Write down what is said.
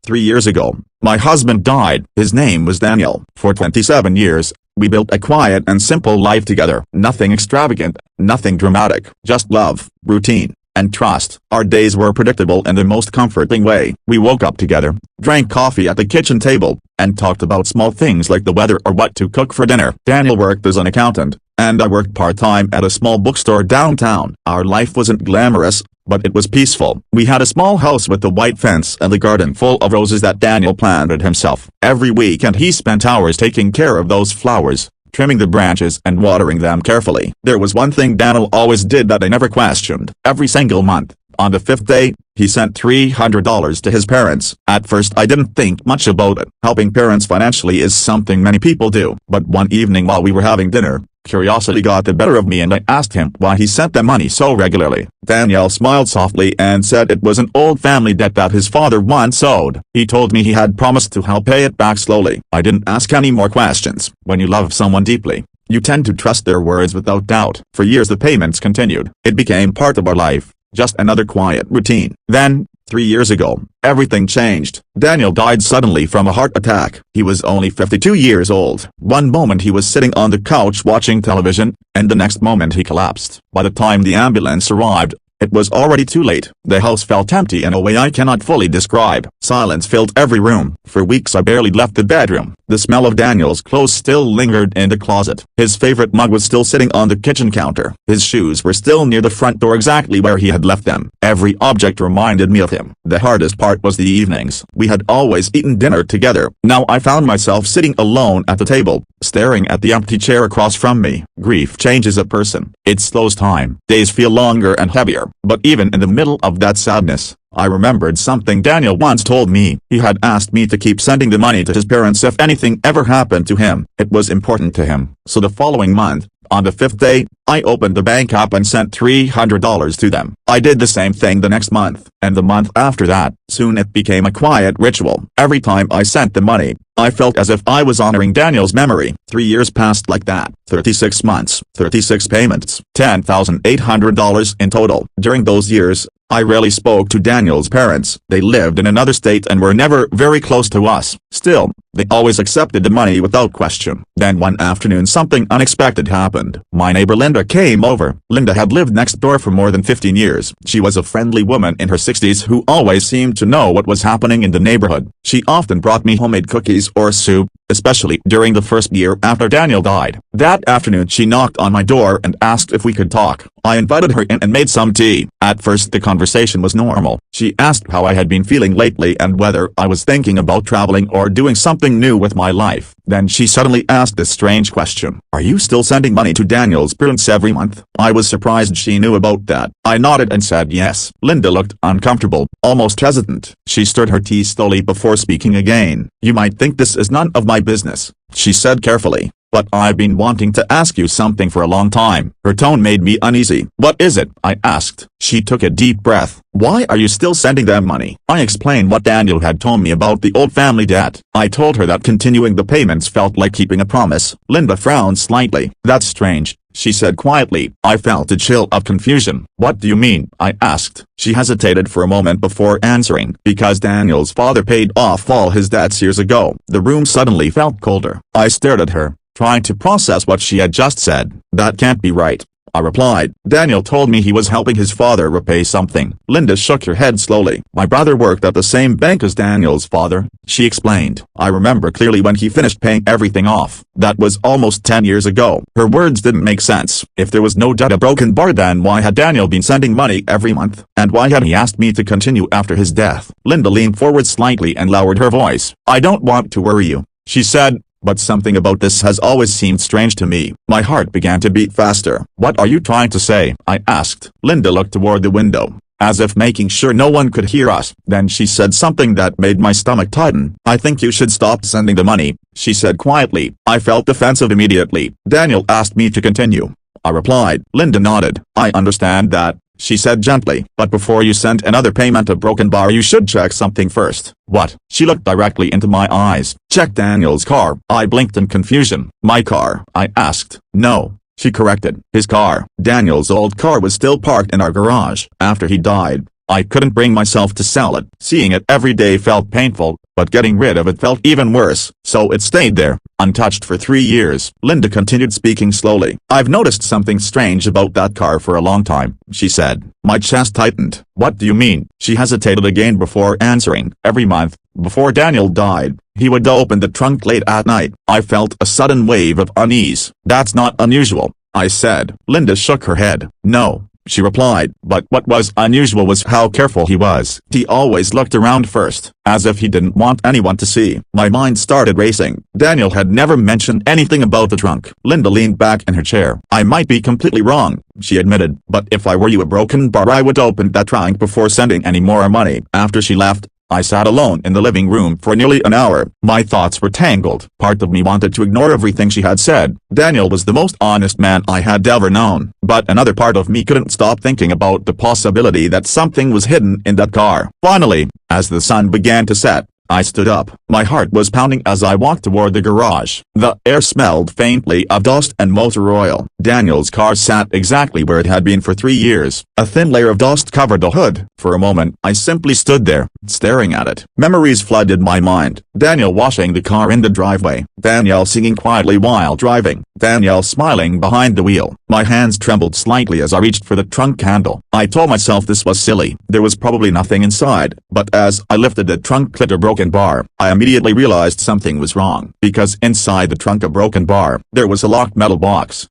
3 years ago, my husband died. His name was Daniel. For 27 years, we built a quiet and simple life together. Nothing extravagant, nothing dramatic, just love, routine, and trust. Our days were predictable in the most comforting way. We woke up together, drank coffee at the kitchen table, and talked about small things like the weather or what to cook for dinner. Daniel worked as an accountant, and I worked part-time at a small bookstore downtown. Our life wasn't glamorous, but it was peaceful. We had a small house with a white fence and a garden full of roses that Daniel planted himself. Every weekend he spent hours taking care of those flowers, trimming the branches and watering them carefully. There was one thing Daniel always did that I never questioned. Every single month, on the 5th day, he sent $300 to his parents. At first I didn't think much about it. Helping parents financially is something many people do. But one evening while we were having dinner, curiosity got the better of me and I asked him why he sent the money so regularly. Daniel smiled softly and said it was an old family debt that his father once owed. He told me he had promised to help pay it back slowly. I didn't ask any more questions. When you love someone deeply, you tend to trust their words without doubt. For years the payments continued. It became part of our life, just another quiet routine. Then, 3 years ago, everything changed. Daniel died suddenly from a heart attack. He was only 52 years old. One moment he was sitting on the couch watching television, and the next moment he collapsed. By the time the ambulance arrived, it was already too late. The house felt empty in a way I cannot fully describe. Silence filled every room. For weeks I barely left the bedroom. The smell of Daniel's clothes still lingered in the closet. His favorite mug was still sitting on the kitchen counter. His shoes were still near the front door exactly where he had left them. Every object reminded me of him. The hardest part was the evenings. We had always eaten dinner together. Now I found myself sitting alone at the table, staring at the empty chair across from me. Grief changes a person. It slows time. Days feel longer and heavier. But even in the middle of that sadness, I remembered something Daniel once told me. He had asked me to keep sending the money to his parents if anything ever happened to him. It was important to him. So the following month, on the 5th day, I opened the bank app and sent $300 to them. I did the same thing the next month, and the month after that. Soon it became a quiet ritual. Every time I sent the money, I felt as if I was honoring Daniel's memory. 3 years passed like that. 36 months, 36 payments, $10,800 in total. During those years, I rarely spoke to Daniel's parents. They lived in another state and were never very close to us. Still, they always accepted the money without question. Then one afternoon something unexpected happened. My neighbor Linda came over. Linda had lived next door for more than 15 years. She was a friendly woman in her 60s who always seemed to know what was happening in the neighborhood. She often brought me homemade cookies or soup, especially during the first year after Daniel died. That afternoon she knocked on my door and asked if we could talk. I invited her in and made some tea. At first the conversation was normal. She asked how I had been feeling lately and whether I was thinking about traveling or doing something new with my life. Then she suddenly asked this strange question. Are you still sending money to Daniel's parents every month? I was surprised she knew about that. I nodded and said yes. Linda looked uncomfortable, almost hesitant. She stirred her tea slowly before speaking again. You might think this is none of my business, she said carefully, but I've been wanting to ask you something for a long time. Her tone made me uneasy. What is it? I asked. She took a deep breath. Why are you still sending them money? I explained what Daniel had told me about the old family debt. I told her that continuing the payments felt like keeping a promise. Linda frowned slightly. That's strange, she said quietly. I felt a chill of confusion. What do you mean? I asked. She hesitated for a moment before answering. Because Daniel's father paid off all his debts years ago. The room suddenly felt colder. I stared at her, trying to process what she had just said. That can't be right, I replied. Daniel told me he was helping his father repay something. Linda shook her head slowly. My brother worked at the same bank as Daniel's father, she explained. I remember clearly when he finished paying everything off. That was almost 10 years ago. Her words didn't make sense. If there was no debt a broken bar, then why had Daniel been sending money every month? And why had he asked me to continue after his death? Linda leaned forward slightly and lowered her voice. I don't want to worry you, she said, but something about this has always seemed strange to me. My heart began to beat faster. What are you trying to say? I asked. Linda looked toward the window, as if making sure no one could hear us. Then she said something that made my stomach tighten. I think you should stop sending the money, she said quietly. I felt defensive immediately. Daniel asked me to continue, I replied. Linda nodded. I understand that, she said gently. But before you send another payment of broken bar, you should check something first. What? She looked directly into my eyes. Check Daniel's car. I blinked in confusion. My car? I asked. No, she corrected. His car. Daniel's old car was still parked in our garage. After he died, I couldn't bring myself to sell it. Seeing it every day felt painful, but getting rid of it felt even worse, so it stayed there, untouched for 3 years. Linda continued speaking slowly. I've noticed something strange about that car for a long time, she said. My chest tightened. What do you mean? She hesitated again before answering. Every month, before Daniel died, he would open the trunk late at night. I felt a sudden wave of unease. That's not unusual, I said. Linda shook her head. No, she replied. But what was unusual was how careful he was. He always looked around first, as if he didn't want anyone to see. My mind started racing. Daniel had never mentioned anything about the trunk. Linda leaned back in her chair. I might be completely wrong, she admitted, but if I were you, a broken bar, I would open that trunk before sending any more money. After she left, I sat alone in the living room for nearly an hour. My thoughts were tangled. Part of me wanted to ignore everything she had said. Daniel was the most honest man I had ever known. But another part of me couldn't stop thinking about the possibility that something was hidden in that car. Finally, as the sun began to set, I stood up. My heart was pounding as I walked toward the garage. The air smelled faintly of dust and motor oil. Daniel's car sat exactly where it had been for 3 years. A thin layer of dust covered the hood. For a moment, I simply stood there, staring at it. Memories flooded my mind. Daniel washing the car in the driveway. Daniel singing quietly while driving. Daniel smiling behind the wheel. My hands trembled slightly as I reached for the trunk handle. I told myself this was silly. There was probably nothing inside. But as I lifted the trunk lid, a broken bar, I immediately realized something was wrong. Because inside the trunk, a broken bar, there was a locked metal box.